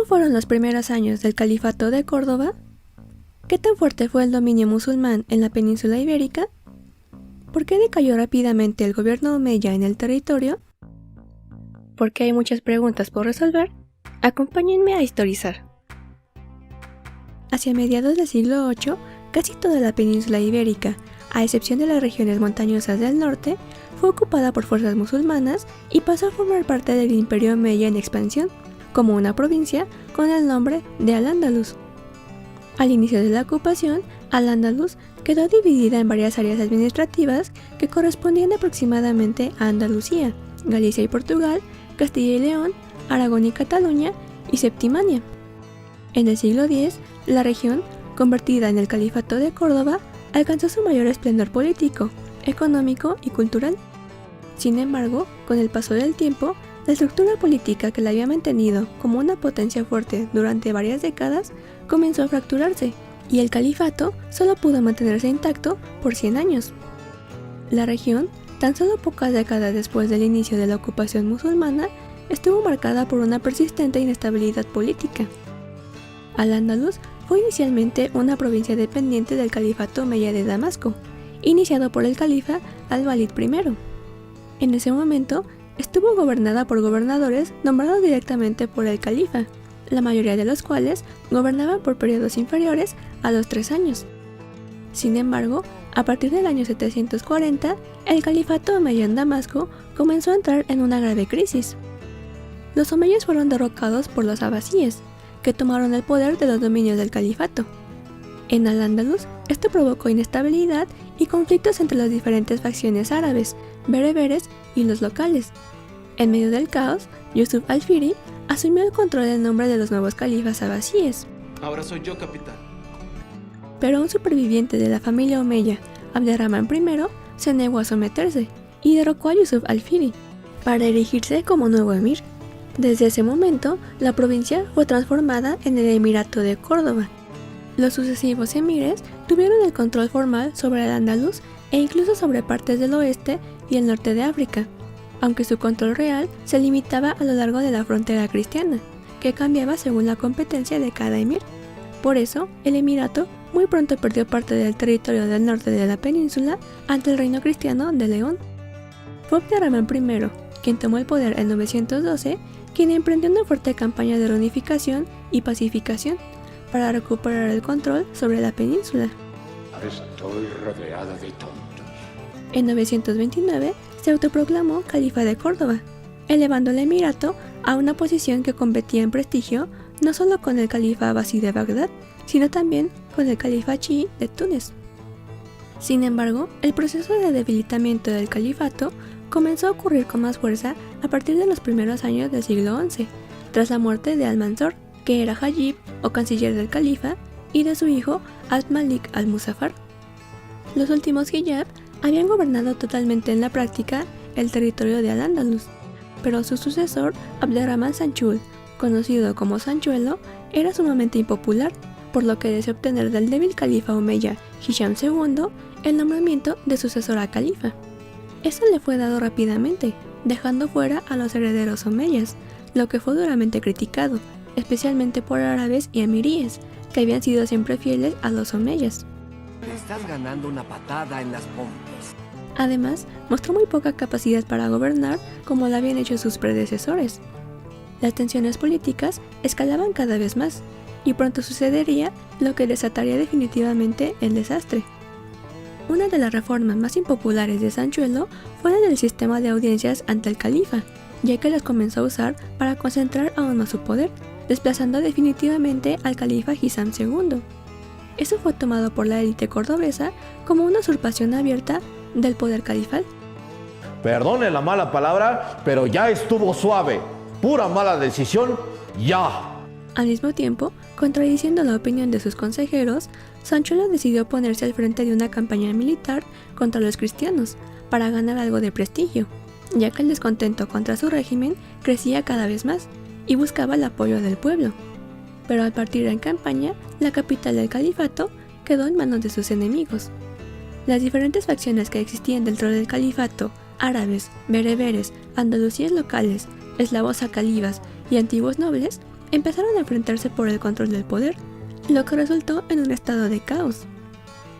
¿Cómo fueron los primeros años del Califato de Córdoba? ¿Qué tan fuerte fue el dominio musulmán en la península ibérica? ¿Por qué decayó rápidamente el gobierno omeya en el territorio? Porque hay muchas preguntas por resolver, acompáñenme a historizar. Hacia mediados del siglo VIII, casi toda la península ibérica, a excepción de las regiones montañosas del norte, fue ocupada por fuerzas musulmanas y pasó a formar parte del imperio omeya en expansión, como una provincia con el nombre de Al-Ándalus. Al inicio de la ocupación, Al-Ándalus quedó dividida en varias áreas administrativas que correspondían aproximadamente a Andalucía, Galicia y Portugal, Castilla y León, Aragón y Cataluña y Septimania. En el siglo X, la región, convertida en el Califato de Córdoba, alcanzó su mayor esplendor político, económico y cultural. Sin embargo, con el paso del tiempo, la estructura política que la había mantenido como una potencia fuerte durante varias décadas comenzó a fracturarse, y el califato solo pudo mantenerse intacto por 100 años. La región, tan solo pocas décadas después del inicio de la ocupación musulmana, estuvo marcada por una persistente inestabilidad política. Al-Ándalus fue inicialmente una provincia dependiente del califato omeya de Damasco, iniciado por el califa Al-Walid I. En ese momento, estuvo gobernada por gobernadores nombrados directamente por el califa, la mayoría de los cuales gobernaban por periodos inferiores a los 3 años. Sin embargo, a partir del año 740, el califato omeya en Damasco comenzó a entrar en una grave crisis. Los omeyas fueron derrocados por los abasíes, que tomaron el poder de los dominios del califato. En Al-Ándalus, esto provocó inestabilidad y conflictos entre las diferentes facciones árabes, bereberes y los locales. En medio del caos, Yusuf al-Firi asumió el control en nombre de los nuevos califas abasíes. Ahora soy yo, capitán. Pero un superviviente de la familia omeya, Abderramán I, se negó a someterse y derrocó a Yusuf al-Firi para erigirse como nuevo emir. Desde ese momento, la provincia fue transformada en el Emirato de Córdoba. Los sucesivos emires tuvieron el control formal sobre Al-Ándalus e incluso sobre partes del oeste y el norte de África, aunque su control real se limitaba a lo largo de la frontera cristiana, que cambiaba según la competencia de cada emir. Por eso, el emirato muy pronto perdió parte del territorio del norte de la península ante el reino cristiano de León. Fue Abderramán I, quien tomó el poder en 912, quien emprendió una fuerte campaña de reunificación y pacificación para recuperar el control sobre la península. Estoy rodeada de tontos. En 929 se autoproclamó califa de Córdoba, elevando el emirato a una posición que competía en prestigio no solo con el califa abasí de Bagdad, sino también con el califa chií de Túnez. Sin embargo, el proceso de debilitamiento del califato comenzó a ocurrir con más fuerza a partir de los primeros años del siglo XI, tras la muerte de Al-Mansur, que era hajib o canciller del califa, y de su hijo Abd-Malik al-Muzaffar. Los últimos hijab habían gobernado totalmente en la práctica el territorio de Al-Ándalus, pero su sucesor, Abderramán Sanchul, conocido como Sanchuelo, era sumamente impopular, por lo que deseó obtener del débil califa omeya Hisham II el nombramiento de sucesor a califa. Eso le fue dado rápidamente, dejando fuera a los herederos omeyas, lo que fue duramente criticado, especialmente por árabes y emiríes, que habían sido siempre fieles a los omeyas. Te estás ganando una patada en las pompis. Además, mostró muy poca capacidad para gobernar como lo habían hecho sus predecesores. Las tensiones políticas escalaban cada vez más, y pronto sucedería lo que desataría definitivamente el desastre. Una de las reformas más impopulares de Sanchuelo fue la del sistema de audiencias ante el califa, ya que las comenzó a usar para concentrar aún más su poder, desplazando definitivamente al califa Hisham II. Eso fue tomado por la élite cordobesa como una usurpación abierta del poder califal. Perdone la mala palabra, pero ya estuvo suave. Pura mala decisión, ya. Al mismo tiempo, contradiciendo la opinión de sus consejeros, Sanchuelo decidió ponerse al frente de una campaña militar contra los cristianos para ganar algo de prestigio, ya que el descontento contra su régimen crecía cada vez más y buscaba el apoyo del pueblo. Pero al partir en campaña, la capital del califato quedó en manos de sus enemigos. Las diferentes facciones que existían dentro del califato, árabes, bereberes, andalusíes locales, eslavos acalibas y antiguos nobles, empezaron a enfrentarse por el control del poder, lo que resultó en un estado de caos.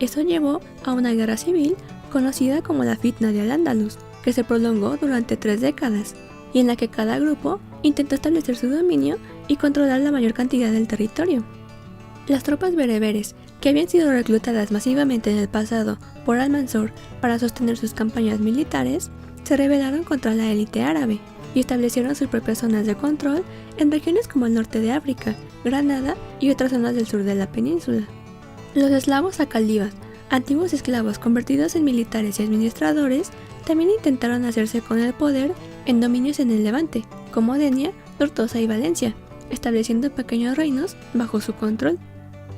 Eso llevó a una guerra civil conocida como la Fitna de Al-Ándalus, que se prolongó durante 3 décadas, y en la que cada grupo intentó establecer su dominio y controlar la mayor cantidad del territorio. Las tropas bereberes, que habían sido reclutadas masivamente en el pasado por Al-Mansur para sostener sus campañas militares, se rebelaron contra la élite árabe y establecieron sus propias zonas de control en regiones como el norte de África, Granada y otras zonas del sur de la península. Los eslavos acaldivas, antiguos esclavos convertidos en militares y administradores, también intentaron hacerse con el poder en dominios en el Levante, como Denia, Tortosa y Valencia, estableciendo pequeños reinos bajo su control.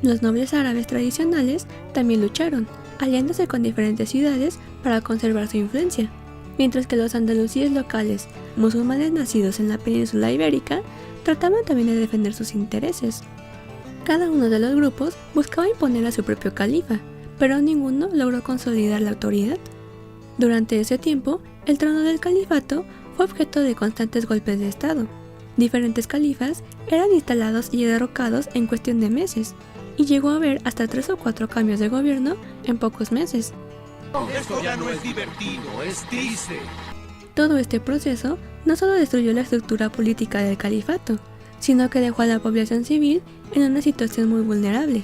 Los nobles árabes tradicionales también lucharon, aliándose con diferentes ciudades para conservar su influencia, mientras que los andalusíes locales, musulmanes nacidos en la península ibérica, trataban también de defender sus intereses. Cada uno de los grupos buscaba imponer a su propio califa, pero ninguno logró consolidar la autoridad. Durante ese tiempo, el trono del califato fue objeto de constantes golpes de estado. Diferentes califas eran instalados y derrocados en cuestión de meses, y llegó a haber hasta 3 o 4 cambios de gobierno en pocos meses. Esto ya no es divertido, es triste. Todo este proceso no solo destruyó la estructura política del califato, sino que dejó a la población civil en una situación muy vulnerable.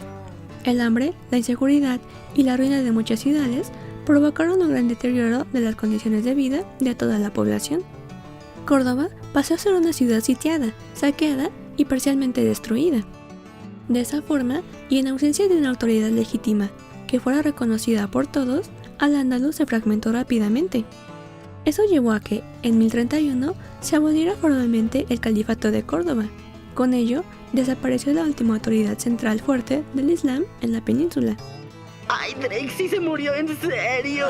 El hambre, la inseguridad y la ruina de muchas ciudades provocaron un gran deterioro de las condiciones de vida de toda la población. Córdoba pasó a ser una ciudad sitiada, saqueada y parcialmente destruida. De esa forma, y en ausencia de una autoridad legítima que fuera reconocida por todos, Al-Ándalus se fragmentó rápidamente. Eso llevó a que, en 1031, se aboliera formalmente el califato de Córdoba. Con ello, desapareció la última autoridad central fuerte del Islam en la península. ¡Ay, Drake sí se murió en serio!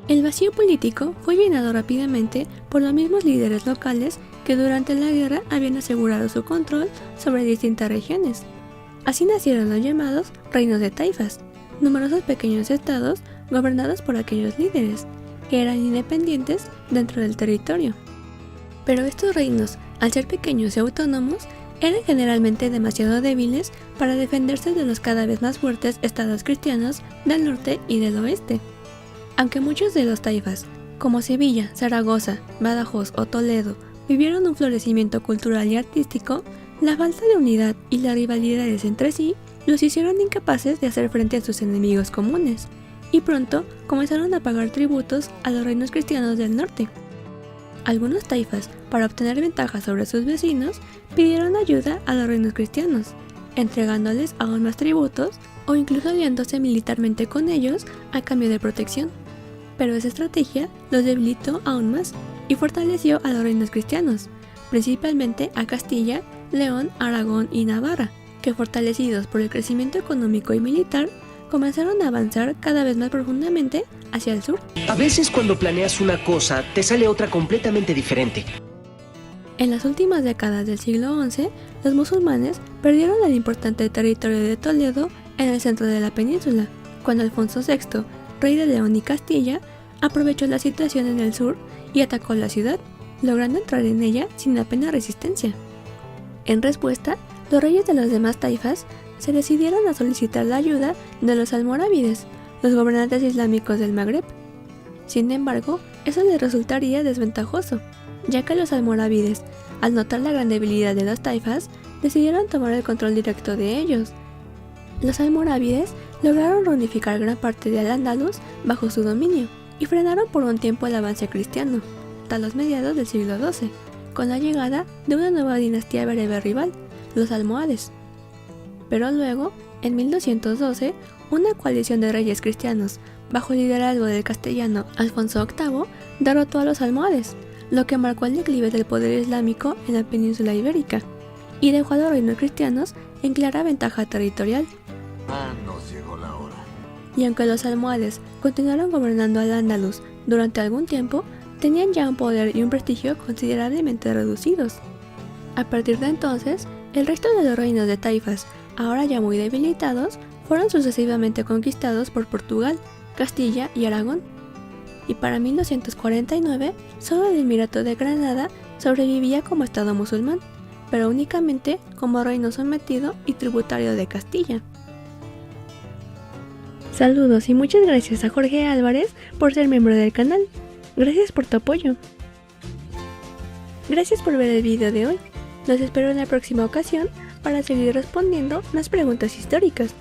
El vacío político fue llenado rápidamente por los mismos líderes locales que durante la guerra habían asegurado su control sobre distintas regiones. Así nacieron los llamados reinos de taifas, numerosos pequeños estados gobernados por aquellos líderes, que eran independientes dentro del territorio. Pero estos reinos, al ser pequeños y autónomos, eran generalmente demasiado débiles para defenderse de los cada vez más fuertes estados cristianos del norte y del oeste. Aunque muchos de los taifas, como Sevilla, Zaragoza, Badajoz o Toledo, vivieron un florecimiento cultural y artístico, la falta de unidad y las rivalidades entre sí los hicieron incapaces de hacer frente a sus enemigos comunes, y pronto comenzaron a pagar tributos a los reinos cristianos del norte. Algunos taifas, para obtener ventajas sobre sus vecinos, pidieron ayuda a los reinos cristianos, entregándoles aún más tributos o incluso aliándose militarmente con ellos a cambio de protección. Pero esa estrategia los debilitó aún más y fortaleció a los reinos cristianos, principalmente a Castilla, León, Aragón y Navarra, que fortalecidos por el crecimiento económico y militar, comenzaron a avanzar cada vez más profundamente hacia el sur. A veces cuando planeas una cosa, te sale otra completamente diferente. En las últimas décadas del siglo XI, los musulmanes perdieron el importante territorio de Toledo en el centro de la península, cuando Alfonso VI, rey de León y Castilla, aprovechó la situación en el sur y atacó la ciudad, logrando entrar en ella sin apenas resistencia. En respuesta, los reyes de los demás taifas se decidieron a solicitar la ayuda de los almorávides, los gobernantes islámicos del Magreb. Sin embargo, eso les resultaría desventajoso, ya que los almorávides, al notar la gran debilidad de los taifas, decidieron tomar el control directo de ellos. Los almorávides lograron reunificar gran parte de Al-Ándalus bajo su dominio y frenaron por un tiempo el avance cristiano, hasta los mediados del siglo XII, con la llegada de una nueva dinastía bereber rival, los almohades. Pero luego, en 1212, una coalición de reyes cristianos, bajo el liderazgo del castellano Alfonso VIII, derrotó a los almohades, lo que marcó el declive del poder islámico en la península ibérica, y dejó a los reinos cristianos en clara ventaja territorial. Nos llegó la hora. Y aunque los almohades continuaron gobernando Al-Ándalus durante algún tiempo, tenían ya un poder y un prestigio considerablemente reducidos. A partir de entonces, el resto de los reinos de taifas, ahora ya muy debilitados, fueron sucesivamente conquistados por Portugal, Castilla y Aragón. Y para 1249, solo el Emirato de Granada sobrevivía como estado musulmán, pero únicamente como reino sometido y tributario de Castilla. Saludos y muchas gracias a Jorge Álvarez por ser miembro del canal. Gracias por tu apoyo. Gracias por ver el video de hoy. Los espero en la próxima ocasión para seguir respondiendo más preguntas históricas.